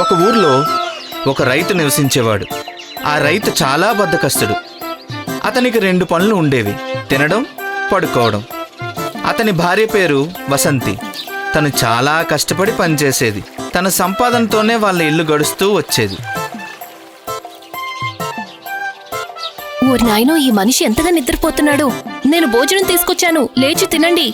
ఒక ఊర్లో ఒక రైతు నివసించేవాడు. ఆ రైతు చాలా బద్ధకస్తుడు. అతనికి 2 పనులు ఉండేవి: తినడం, పడుకోవడం. అతని భార్య పేరు వసంతి. తను చాలా కష్టపడి పనిచేసేది. తన సంపాదనతోనే వాళ్ళ ఇల్లు గడుస్తూ వచ్చేది. ఊరి నాయనో, ఈ మనిషి ఎంతగా నిద్రపోతున్నాడు. నేను భోజనం తీసుకొచ్చాను, లేచి తినండి.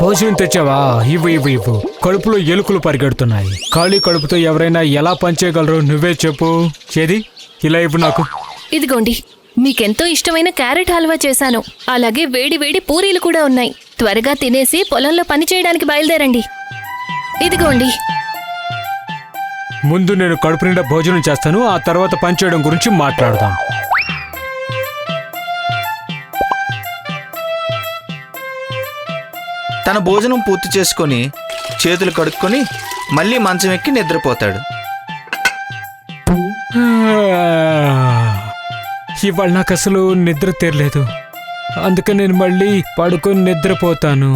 భోజనం తెచ్చావా? ఇవ్వు. కడుపులో ఎలుకలు పరిగెడుతున్నాయి. ఖాళీ కడుపుతో ఎవరైనా ఎలా పనిచేయగలరు? నువ్వే చెప్పు. చేది ఇలా ఇవ్వు నాకు. ఇదిగోండి, మీకెంతో ఇష్టమైన క్యారెట్ హల్వా చేశాను. అలాగే వేడి వేడి పూరీలు కూడా ఉన్నాయి. త్వరగా తినేసి పొలంలో పని చేయడానికి బయలుదేరండి. ఇదిగోండి. ముందు నేను కడుపు నిండా భోజనం చేస్తాను, ఆ తర్వాత పని చేయడం గురించి మాట్లాడదాం. తన భోజనం పూర్తి చేసుకొని చేతులు కడుక్కొని మళ్ళీ మంచం ఎక్కి నిద్రపోతాడు. ఇవాళ నాకు అసలు నిద్ర తీరలేదు. అందుకని నేను మళ్ళీ పడుకొని నిద్రపోతాను.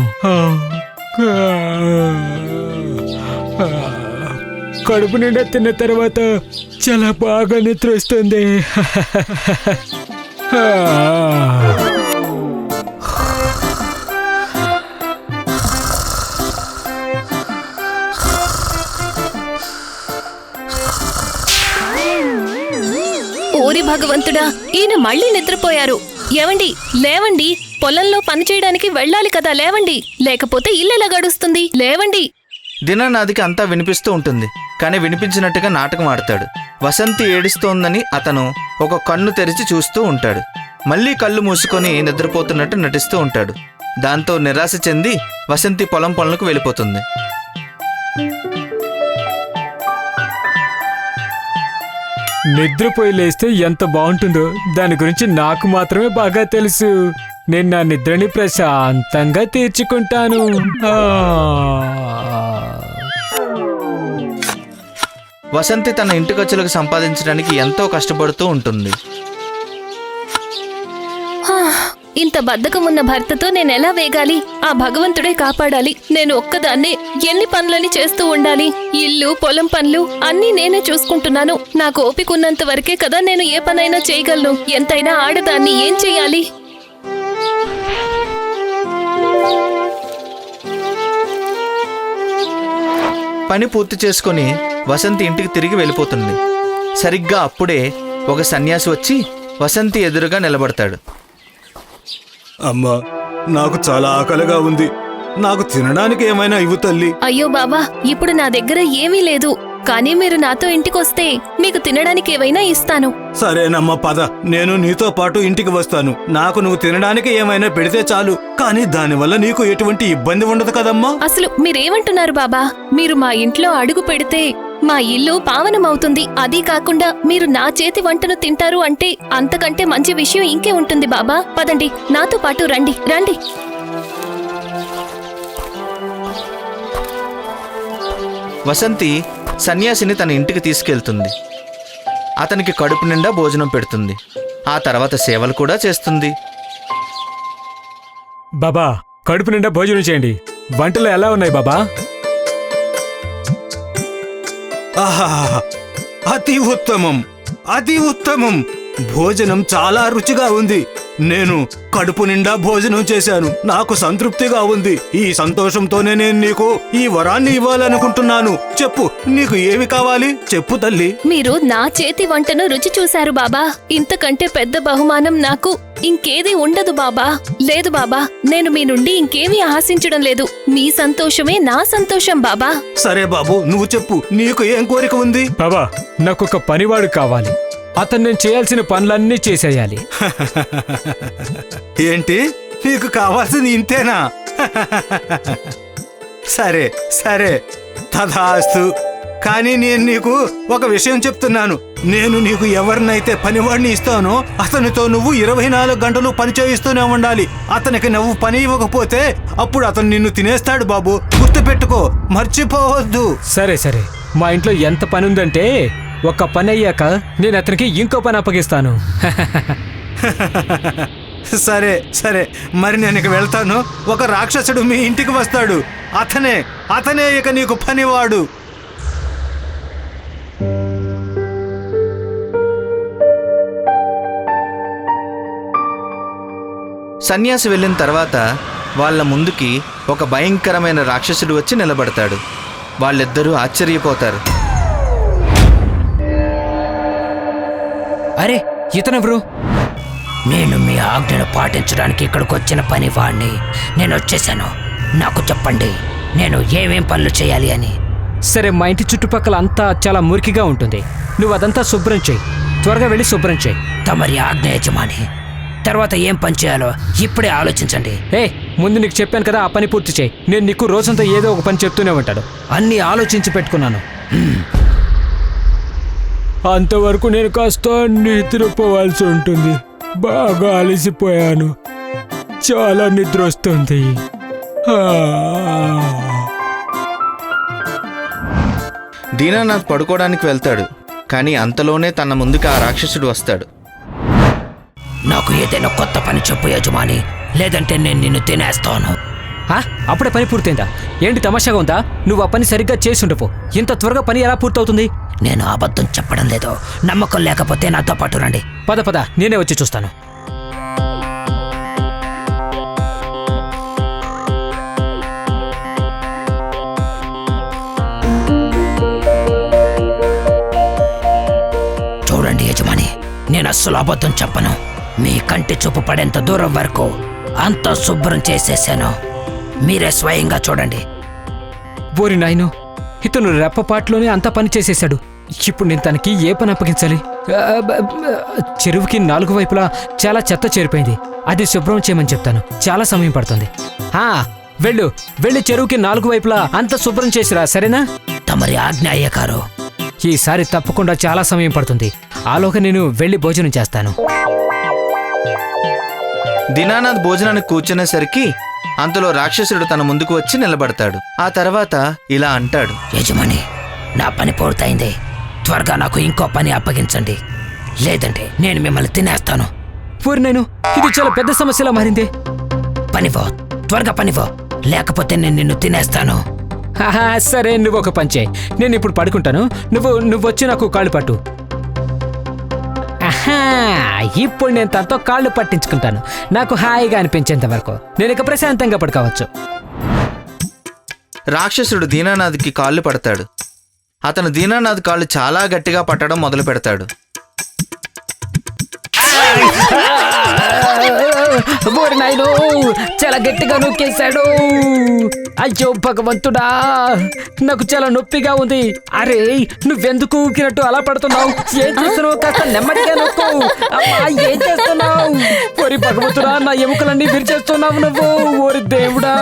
కడుపు నిండా తిన్న తర్వాత చాలా బాగా నిద్ర వస్తుంది. ఓరి భగవంతుడా, ఈయన మళ్ళీ నిద్రపోయారు. ఏవండి, లేవండి. పొలంలో పని చేయడానికి వెళ్ళాలి కదా, లేవండి. లేకపోతే ఇల్లెలా గడుస్తుంది? లేవండి. దిననాథికి అంతా వినిపిస్తూ ఉంటుంది. కానీ వినిపించినట్టుగా నాటకం ఆడతాడు. వసంతి ఏడుస్తోందని అతను ఒక కన్ను తెరిచి చూస్తూ ఉంటాడు. మళ్ళీ కళ్ళు మూసుకొని నిద్రపోతున్నట్టు నటిస్తూ ఉంటాడు. దాంతో నిరాశ చెంది వసంతి పొలం పనులకు వెళ్ళిపోతుంది. నిద్రపోయి లేస్తే ఎంత బాగుంటుందో దాని గురించి నాకు మాత్రమే బాగా తెలుసు. నేను నా నిద్రని ప్రశాంతంగా తీర్చుకుంటాను. వసంతి తన ఇంటి ఖర్చులకు సంపాదించడానికి ఎంతో కష్టపడుతూ ఉంటుంది. ఇంత బద్ధకం ఉన్న భర్తతో నేనెలా వేగాలి? ఆ భగవంతుడే కాపాడాలి. నేను ఒక్కదాన్నే ఎన్ని పనులని చేస్తూ ఉండాలి? ఇల్లు, పొలం పనులు అన్నీ నేనే చూసుకుంటున్నాను. నాకు ఓపిక ఉన్నంత వరకే కదా నేను ఏ పనైనా చేయగలను. ఎంతైనా ఆడదాన్ని, ఏం చెయ్యాలి? పని పూర్తి చేసుకుని వసంతి ఇంటికి తిరిగి వెళ్ళిపోతుంది. సరిగ్గా అప్పుడే ఒక సన్యాసి వచ్చి వసంతి ఎదురుగా నిలబడతాడు. అమ్మా, నాకు చాలా ఆకలిగా ఉంది. నాకు తినడానికి ఏమైనా ఇవ్వు తల్లి. అయ్యో బాబా, ఇప్పుడు నా దగ్గర ఏమీ లేదు. కానీ మీరు నాతో ఇంటికొస్తే మీకు తినడానికి ఏవైనా ఇస్తాను. సరేనమ్మా, పద. నేను నీతో పాటు ఇంటికి వస్తాను. నాకు నువ్వు తినడానికి ఏమైనా పెడితే చాలు. కానీ దానివల్ల నీకు ఎటువంటి ఇబ్బంది ఉండదు కదమ్మా. అసలు మీరేమంటున్నారు బాబా? మీరు మా ఇంట్లో అడుగు పెడితే మా ఇల్లు పావనమవుతుంది. అదీ కాకుండా మీరు నా చేతి వంటను తింటారు అంటే అంతకంటే మంచి విషయం ఇంకే ఉంటుంది బాబా. పదండి, నాతో పాటు రండి. రండి. వసంతి సన్యాసిని తన ఇంటికి తీసుకెళ్తుంది. అతనికి కడుపు నిండా భోజనం పెడుతుంది. ఆ తర్వాత సేవలు కూడా చేస్తుంది. బాబా, కడుపు నిండా భోజనం చేయండి. వంటలు ఎలా ఉన్నాయి బాబా? ఆహా, అతి ఉత్తమం, అతి ఉత్తమం. భోజనం చాలా రుచిగా ఉంది. నేను కడుపు నిండా భోజనం చేశాను. నాకు సంతృప్తిగా ఉంది. ఈ సంతోషంతోనే నేను నీకు ఈ వరాన్ని ఇవ్వాలనుకుంటున్నాను. చెప్పు, నీకు ఏమి కావాలి? చెప్పు తల్లి. మీరు నా చేతి వంటను రుచి చూశారు బాబా. ఇంతకంటే పెద్ద బహుమానం నాకు ఇంకేది ఉండదు బాబా. లేదు బాబా, నేను మీ నుండి ఇంకేమీ ఆశించడం లేదు. మీ సంతోషమే నా సంతోషం బాబా. సరే బాబు, నువ్వు చెప్పు, నీకు ఏం కోరిక ఉంది? బాబా, నాకొక పనివాడు కావాలి. అతను నేను చేయాల్సిన పనులన్నీ చేసేయాలి. ఏంటి, నీకు కావాల్సింది ఇంతేనా? సరే సరే, తథాస్తు. కానీ నేను నీకు ఒక విషయం చెప్తున్నాను. నేను నీకు ఎవరినైతే పనివాడిని ఇస్తానో అతనితో నువ్వు 24 గంటలు పని చేయిస్తూనే ఉండాలి. అతనికి నువ్వు పని ఇవ్వకపోతే అప్పుడు అతను నిన్ను తినేస్తాడు బాబు. గుర్తుపెట్టుకో, మర్చిపోవద్దు. సరే సరే, మా ఇంట్లో ఎంత పని ఉందంటే ఒక పని అయ్యాక నేను అతనికి ఇంకో పని అప్పగిస్తాను. సరే సరే, మరి నేను ఇక వెళ్తాను. ఒక రాక్షసుడు మీ ఇంటికి వస్తాడు. అతనే ఇక నీకు పనివాడు. సన్యాసి వెళ్ళిన తర్వాత వాళ్ళ ముందుకి ఒక భయంకరమైన రాక్షసుడు వచ్చి నిలబడతాడు. వాళ్ళిద్దరూ ఆశ్చర్యపోతారు. అరే, ఇతనెవరు? నేను మీ ఆజ్ఞను పాటించడానికి ఇక్కడికి వచ్చిన పనివాణ్ణి. నేను వచ్చేసాను. నాకు చెప్పండి, నేను ఏమేం పనులు చేయాలి అని. సరే, మా ఇంటి చుట్టుపక్కల అంతా చాలా మురికిగా ఉంటుంది. నువ్వు అదంతా శుభ్రం చేయి. త్వరగా వెళ్ళి శుభ్రం చేయి. తమరి ఆజ్ఞ యజమాని. తర్వాత ఏం పని చేయాలో ఇప్పుడే ఆలోచించండి. ముందు నీకు చెప్పాను కదా, ఆ పని పూర్తి చేయి. నేను నీకు రోజంతా ఏదో ఒక పని చెప్తూనే ఉంటాను. అన్నీ ఆలోచించి పెట్టుకున్నాను. అంతవరకు నేను కాస్త నిద్రపోవాల్సి ఉంటుంది. బాగా అలసిపోయాను. చాలా నిద్ర వస్తుంది. దీనానాథ్ పడుకోవడానికి వెళ్తాడు. కానీ అంతలోనే తన ముందుకు ఆ రాక్షసుడు వస్తాడు. నాకు ఏదైనా కొత్త పని చెప్పు యజమాని, లేదంటే నేను నిన్ను తినేస్తాను. అప్పుడే పని పూర్తయిందా? ఏంటి తమాషాగా ఉందా? నువ్వు ఆ పని సరిగ్గా చేసి ఉండపో. ఇంత త్వరగా పని ఎలా పూర్తవుతుంది? నేను అబద్ధం చెప్పడం లేదు. నమ్మకం లేకపోతే నాతో పాటు రండి. పద నేనే వచ్చి చూస్తాను. చూడండి యజమాని, నేను అస్సలు అబద్ధం చెప్పను. మీ కంటి చూపు పడేంత దూరం వరకు అంతా శుభ్రం చేసేసాను. మీరే స్వయంగా చూడండి. బోరి నాయను, ఇతను రెప్పపాట్లోనే అంతా పని చేసేశాడు. ఇప్పుడు నేను తనకి ఏ పని అప్పగించాలి? చెరువుకి 4 వైపులా చాలా చెత్త చేరిపోయింది. అది శుభ్రం చేయమని చెప్తాను. చాలా సమయం పడుతుంది. వెళ్ళి చెరువుకి 4 వైపులా అంత శుభ్రం చేసిరా, సరేనా? తమరి ఆజ్ఞ అయ్యగారు. ఈసారి తప్పకుండా చాలా సమయం పడుతుంది. ఆలోగా నేను వెళ్ళి భోజనం చేస్తాను. దీనానాథ్ భోజనానికి కూర్చునేసరికి అంతలో రాక్షసుడు తన ముందుకు వచ్చి నిలబడతాడు. ఆ తర్వాత ఇలా అంటాడు. యజమాని, నా పని పూర్తయింది. త్వరగా నాకు ఇంకో పని అప్పగించండి, లేదంటే నేను మిమ్మల్ని తినేస్తాను. పూరి నేను, ఇది చాలా పెద్ద సమస్యలా మారింది. పనివో, త్వరగా పనివో, లేకపోతే నేను నిన్ను తినేస్తాను. సరే, నువ్వు ఒక పని చేయి. నేను ఇప్పుడు పడుకుంటాను. నువ్వు వచ్చి నాకు కాళ్ళు పట్టు. ఇప్పుడు నేను తనతో కాళ్ళు పట్టించుకుంటాను. నాకు హాయిగా అనిపించేంత వరకు నేను ఇక ప్రశాంతంగా పడుకోవచ్చు. రాక్షసుడు దీనానాథ్కి కాళ్ళు పడతాడు. అతను దీనానాథ్ కాళ్ళు చాలా గట్టిగా పట్టడం మొదలు పెడతాడు. నాయనో, చాలా గట్టిగా నొక్కేశాడు. అయ్యో భగవంతుడా, నాకు చాలా నొప్పిగా ఉంది. అరే, నువ్వెందుకు ఊకినట్టు అలా పడుతున్నావు? ఏం చేస్తున్నావు? కాస్త నెమ్మదిగా నొక్కు. అమ్మా, ఏం చేస్తున్నావు? ఓరి భగవంతుడా, నా ఎముకలన్నీ విరిచేస్తున్నావు నువ్వు. ఓరి దేవుడా,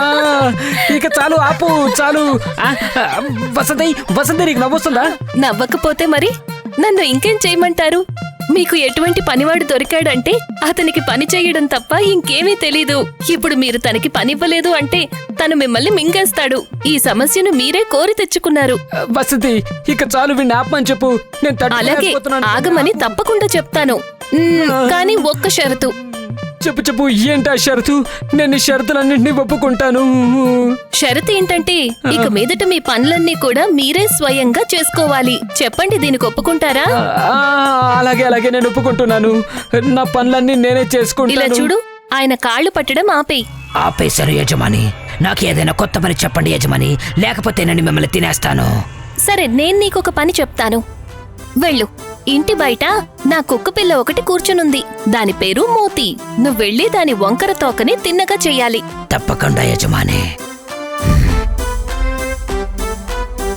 ఇక చాలు, ఆపు, చాలు. వసంతి నీకు నవ్వొస్తుందా? నవ్వకపోతే మరి నన్ను ఇంకేం చేయమంటారు? మీకు ఎటువంటి పనివాడు దొరికాడంటే అతనికి పని చేయడం తప్ప ఇంకేమీ తెలీదు. ఇప్పుడు మీరు తనకి పనివ్వలేదు అంటే తను మిమ్మల్ని మింగేస్తాడు. ఈ సమస్యను మీరే కోరి తెచ్చుకున్నారు. వసంతి, ఇక చాలు, వీడిని ఆపమని చెప్పు. నేను అలాగే ఆగమని తప్పకుండా చెప్తాను. కానీ ఒక్క షరతు. చెప్పు, ఏంటా షరతు? నేను ఈ షరతులన్నింటినీ ఒప్పుకుంటాను. షరతు ఏంటంటే ఇక మీదట మీ పనులన్నీ కూడా మీరే స్వయంగా చేసుకోవాలి. చెప్పండి, దీనికి ఒప్పుకుంటారా? అలాగే నేను ఒప్పుకుంటున్నాను. నా పనులన్నీ నేనే చేసుకుంటాను. ఇలా చూడు, ఆయన కాళ్ళు పట్టడం ఆపేయి. ఆపేశారు యజమాని. నాకు ఏదైనా కొత్త పని చెప్పండి యజమాని, లేకపోతే నేను మిమ్మల్ని తినేస్తాను. సరే, నేను నీకొక పని చెప్తాను. వెళ్ళు. ఇంటి బయట నా కుక్క పిల్ల ఒకటి కూర్చునుంది. దాని పేరు మోతి. నువ్వెళ్ళి దాని వంకర తోకని తిన్నగా చెయ్యాలి. తప్పకుండా యజమాని.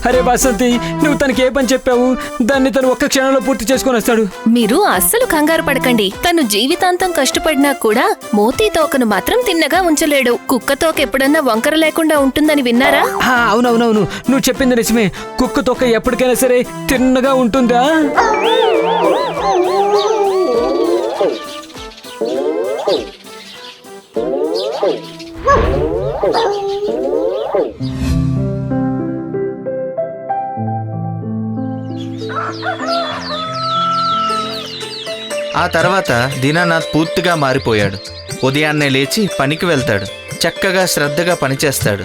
అరే వసంతి, నువ్వు తనకి ఏ పని చెప్పావు? దాన్ని తను ఒక్క క్షణంలో పూర్తి చేసుకొని వస్తాడు. మీరు అస్సలు కంగారు పడకండి. తను జీవితాంతం కష్టపడినా కూడా మోతీ తోకను మాత్రం తిన్నగా ఉంచలేడు. కుక్క తోక ఎప్పుడన్నా వంకర లేకుండా ఉంటుందని విన్నారా? అవునవునవును, నువ్వు చెప్పింది నిజమే. కుక్క తోక ఎప్పటికైనా సరే తిన్నగా ఉంటుందా? ఆ తర్వాత దీనానాథ్ పూర్తిగా మారిపోయాడు. ఉదయాన్నే లేచి పనికి వెళ్తాడు. చక్కగా శ్రద్ధగా పనిచేస్తాడు.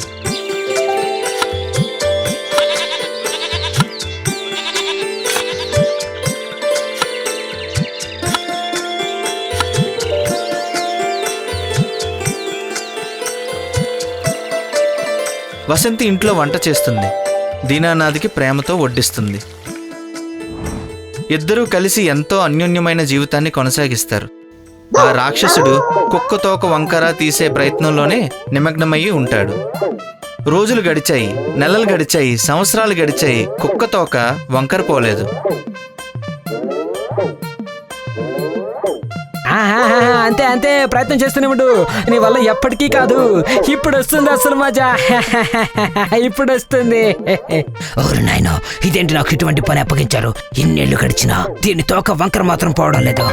వసంతి ఇంట్లో వంట చేస్తుంది. దీనానాథ్కి ప్రేమతో వడ్డిస్తుంది. ఇద్దరూ కలిసి ఎంతో అన్యోన్యమైన జీవితాన్ని కొనసాగిస్తారు. ఆ రాక్షసుడు కుక్కతోక వంకర తీసే ప్రయత్నంలోనే నిమగ్నమయ్యి ఉంటాడు. రోజులు గడిచాయి, నెలలు గడిచాయి, సంవత్సరాలు గడిచాయి. కుక్కతోక వంకర పోలేదు. అంతే అంతే, ప్రయత్నం చేస్తూనే ఉండు. నీ వల్ల ఎప్పటికీ కాదు. ఇప్పుడు వస్తుంది అసలు మజా. ఇప్పుడు వస్తుంది. ఓరు నాయనో, ఇదేంటి నాకు ఇటువంటి పని అప్పగించారు? ఇన్నేళ్లు గడిచినా దీని తోక వంకర మాత్రం పోవడం లేదు.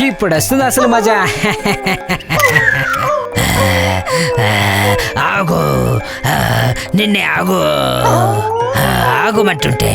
ఇప్పుడు వస్తుంది అసలు మజా. ఆగు, నిన్నే ఆగు, ఆగుమంటుంటే.